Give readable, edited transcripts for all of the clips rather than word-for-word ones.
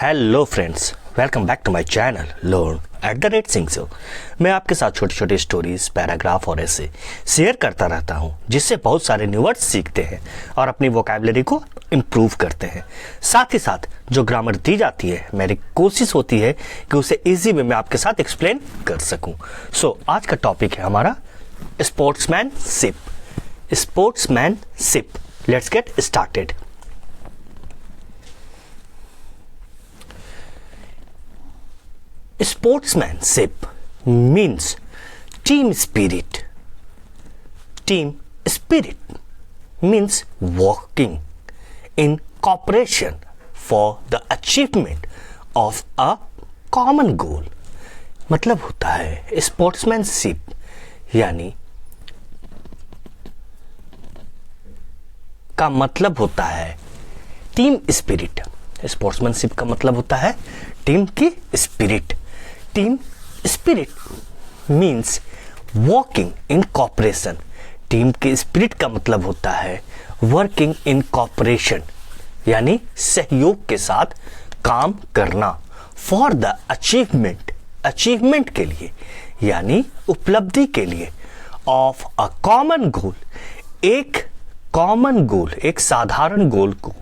Hello friends, welcome back to my channel learn @Singh. मैं आपके साथ छोटी छोटी स्टोरीज, पैराग्राफ और ऐसे शेयर करता रहता हूं, जिससे बहुत सारे न्यू वर्ड्स सीखते हैं और अपनी वोकैबुलरी को इम्प्रूव करते हैं। साथ ही साथ जो ग्रामर दी जाती है, मेरी कोशिश होती है कि उसे ईजी वे में आपके साथ एक्सप्लेन कर सकूं। सो आज का टॉपिक है हमारा sportsmanship. Sportsmanship, let's get started. Sportsmanship means team spirit. Team spirit means working in cooperation for the achievement of a common goal. मतलब होता है स्पोर्ट्समैनशिप यानी का मतलब होता है टीम स्पिरिट। स्पोर्ट्समैनशिप का मतलब होता है टीम की spirit. Team spirit means working in cooperation. Team के स्पिरिट का मतलब होता है वर्किंग इन कॉपरेशन यानी सहयोग के साथ काम करना। फॉर द अचीवमेंट के लिए यानी उपलब्धि के लिए। ऑफ अ कॉमन गोल, एक कॉमन गोल, एक साधारण गोल को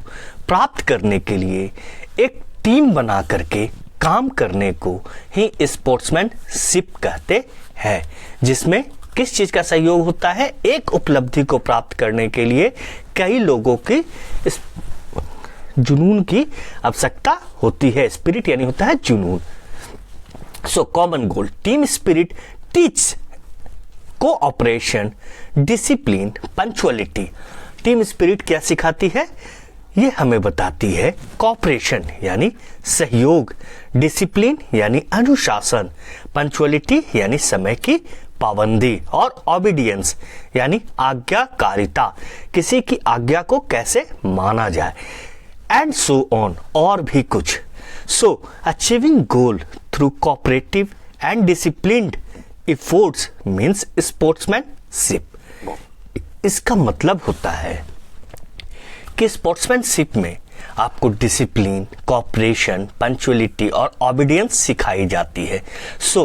प्राप्त करने के लिए एक टीम बना करके काम करने को ही स्पोर्ट्समैनशिप कहते हैं, जिसमें किस चीज का सहयोग होता है? एक उपलब्धि को प्राप्त करने के लिए कई लोगों की जुनून की आवश्यकता होती है। स्पिरिट यानी होता है जुनून। So common goal, team spirit teach cooperation, discipline, punctuality. Team spirit क्या सिखाती है? ये हमें बताती है कॉपरेशन यानी सहयोग, डिसिप्लिन यानी अनुशासन, पंक्चुअलिटी यानी समय की पाबंदी और ओबीडियंस यानी आज्ञाकारिता, किसी की आज्ञा को कैसे माना जाए, एंड सो ऑन, और भी कुछ। So achieving goal through cooperative and disciplined efforts means sportsmanship. इसका मतलब होता है कि स्पोर्ट्समैनशिप में आपको डिसिप्लिन, कोऑपरेशन, पंक्चुअलिटी और ओबीडियंस सिखाई जाती है। सो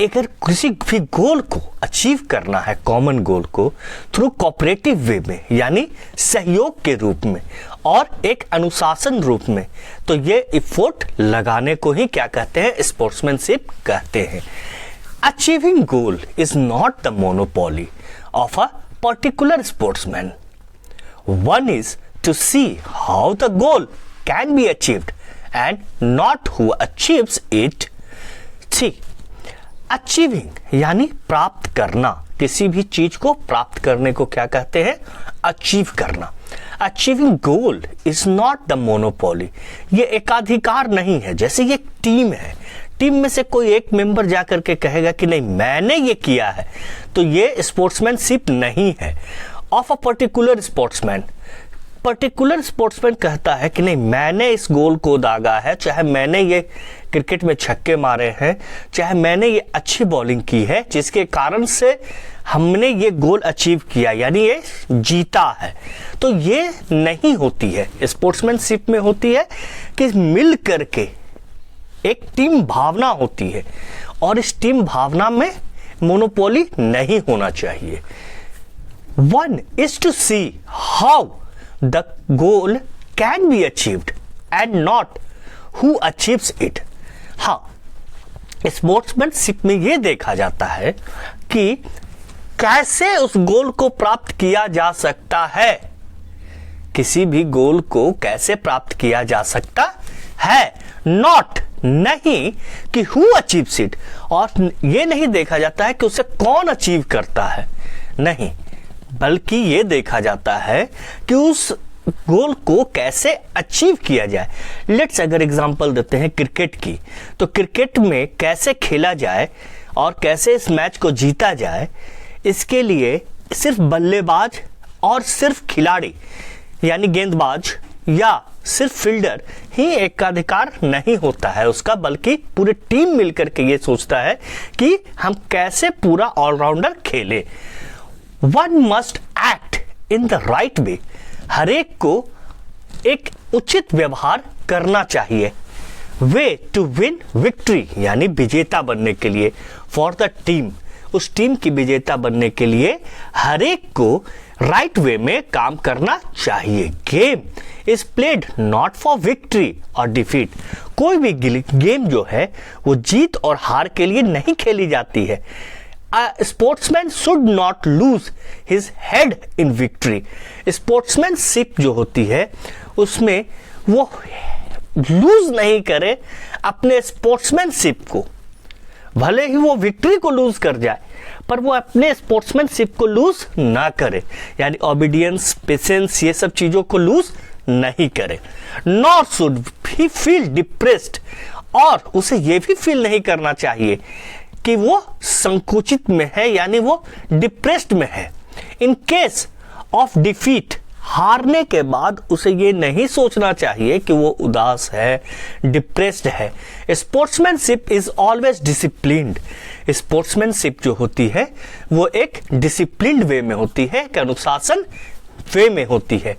अगर किसी भी गोल को अचीव करना है, कॉमन गोल को, थ्रू कोऑपरेटिव वे में यानी सहयोग के रूप में और एक अनुशासन रूप में, तो ये एफर्ट लगाने को ही क्या कहते हैं? स्पोर्ट्समैनशिप कहते हैं। Achieving goal is not the monopoly of a particular sportsman. One is to see how the goal can be achieved and not who achieves it. See, achieving यानी प्राप्त करना, किसी भी चीज को प्राप्त करने को क्या कहते हैं? अचीव करना। Achieving goal is not the monopoly, ये एकाधिकार नहीं है। जैसे ये टीम है, टीम में से कोई एक मेंबर जाकर के कहेगा कि नहीं मैंने ये किया है, तो ये स्पोर्ट्समैनशिप नहीं है। Of a particular sportsman, particular sportsman कहता है कि नहीं मैंने इस गोल को दागा है, चाहे मैंने ये क्रिकेट में छक्के मारे हैं, चाहे मैंने ये अच्छी बॉलिंग की है, जिसके कारण से हमने ये गोल अचीव किया यानी ये जीता है। तो ये नहीं होती है। स्पोर्ट्समैनशिप में होती है कि मिल करके एक टीम भावना होती है और इस टीम भावना में मोनोपोली नहीं होना चाहिए। One is to see how the goal can be achieved and not who achieves it. हाँ, स्पोर्ट्समैनशिप में ये देखा जाता है कि कैसे उस गोल को प्राप्त किया जा सकता है। किसी भी गोल को कैसे प्राप्त किया जा सकता है, नॉट नहीं कि हु अचीव्स इट, और ये नहीं देखा जाता है कि उसे कौन अचीव करता है, नहीं, बल्कि ये देखा जाता है कि उस गोल को कैसे अचीव किया जाए। लेट्स अगर एग्जांपल देते हैं क्रिकेट की, तो क्रिकेट में कैसे खेला जाए और कैसे इस मैच को जीता जाए, इसके लिए सिर्फ बल्लेबाज और सिर्फ खिलाड़ी यानी गेंदबाज या सिर्फ फील्डर ही एकाधिकार नहीं होता है उसका, बल्कि पूरी टीम मिलकर के ये सोचता है कि हम कैसे पूरा ऑलराउंडर खेले। One must act in the right way, हर एक को एक उचित व्यवहार करना चाहिए। वे टू विन विक्ट्री यानी विजेता बनने के लिए, फॉर द टीम उस टीम की विजेता बनने के लिए हर एक को राइट वे में काम करना चाहिए। Game is played not for victory और डिफीट, कोई भी गेम जो है वो जीत और हार के लिए नहीं खेली जाती है। Sportsman should not lose his head in victory, sportsmanship जो होती है उसमें वो लूज नहीं करे अपने स्पोर्ट्समैनशिप को, भले ही वो विक्ट्री को लूज कर जाए पर वो अपने स्पोर्ट्समैनशिप को लूज ना करे, यानी ओबीडियंस, पेशेंस, ये सब चीजों को लूज नहीं करे। Nor should he feel depressed, और उसे ये भी फील नहीं करना चाहिए कि वो संकुचित में है यानी वो डिप्रेस्ड में है। इन केस ऑफ डिफीट, हारने के बाद उसे ये नहीं सोचना चाहिए कि वो उदास है, डिप्रेस्ड है। Sportsmanship is always disciplined, sportsmanship जो होती है वो एक डिसिप्लिन्ड वे में होती है, एक अनुशासन वे में होती है।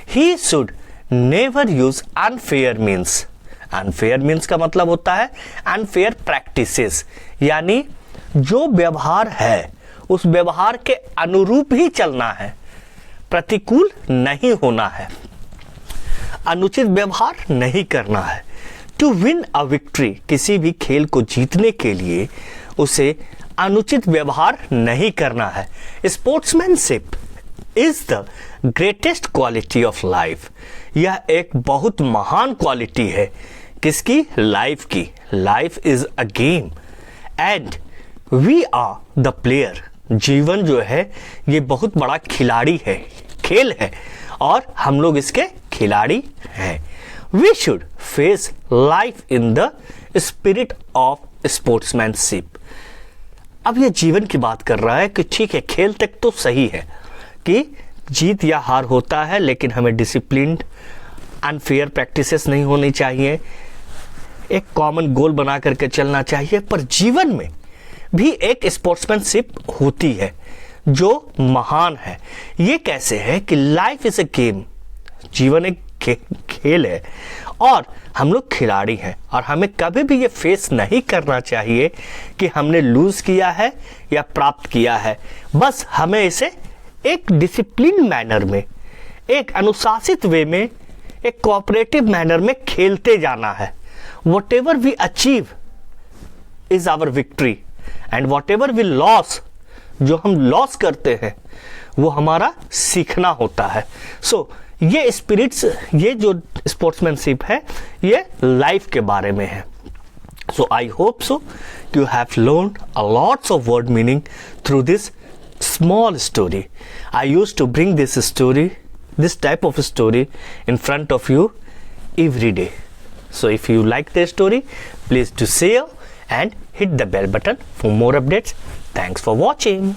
He should never use unfair means, unfair means का मतलब होता है अनफेयर प्रैक्टिसेस, यानी जो व्यवहार है उस व्यवहार के अनुरूप ही चलना है, प्रतिकूल नहीं होना है, अनुचित व्यवहार नहीं करना है। टू विन अ विक्ट्री, किसी भी खेल को जीतने के लिए उसे अनुचित व्यवहार नहीं करना है। Sportsmanship is the greatest quality of life, यह एक बहुत महान क्वालिटी है किसकी? लाइफ की। Life is a game and we are the player, जीवन जो है ये बहुत बड़ा खिलाड़ी है, खेल है और हम लोग इसके खिलाड़ी हैं। We should face life in the spirit of sportsmanship. अब ये जीवन की बात कर रहा है कि ठीक है, खेल तक तो सही है कि जीत या हार होता है, लेकिन हमें डिसिप्लिन्ड, अनफेयर प्रैक्टिसेस नहीं होनी चाहिए, एक कॉमन गोल बना करके चलना चाहिए। पर जीवन में भी एक स्पोर्ट्समैनशिप होती है जो महान है। ये कैसे है कि लाइफ इज ए गेम, जीवन एक खेल है और हम लोग खिलाड़ी हैं, और हमें कभी भी ये फेस नहीं करना चाहिए कि हमने लूज किया है या प्राप्त किया है। बस हमें इसे एक डिसिप्लिन मैनर में, एक अनुशासित वे में, एक कोऑपरेटिव मैनर में खेलते जाना है। Whatever we achieve is our victory and whatever we loss, जो हम लॉस करते हैं वो हमारा सीखना होता है। सो ये स्पिरिट्स, ये जो स्पोर्ट्समैनशिप है ये लाइफ के बारे में है। So I hope so you have learned a lots of word meaning through this small story. I used to bring this story, this type of story in front of you every day. So if you like the story, please do share and hit the bell button for more updates. Thanks for watching.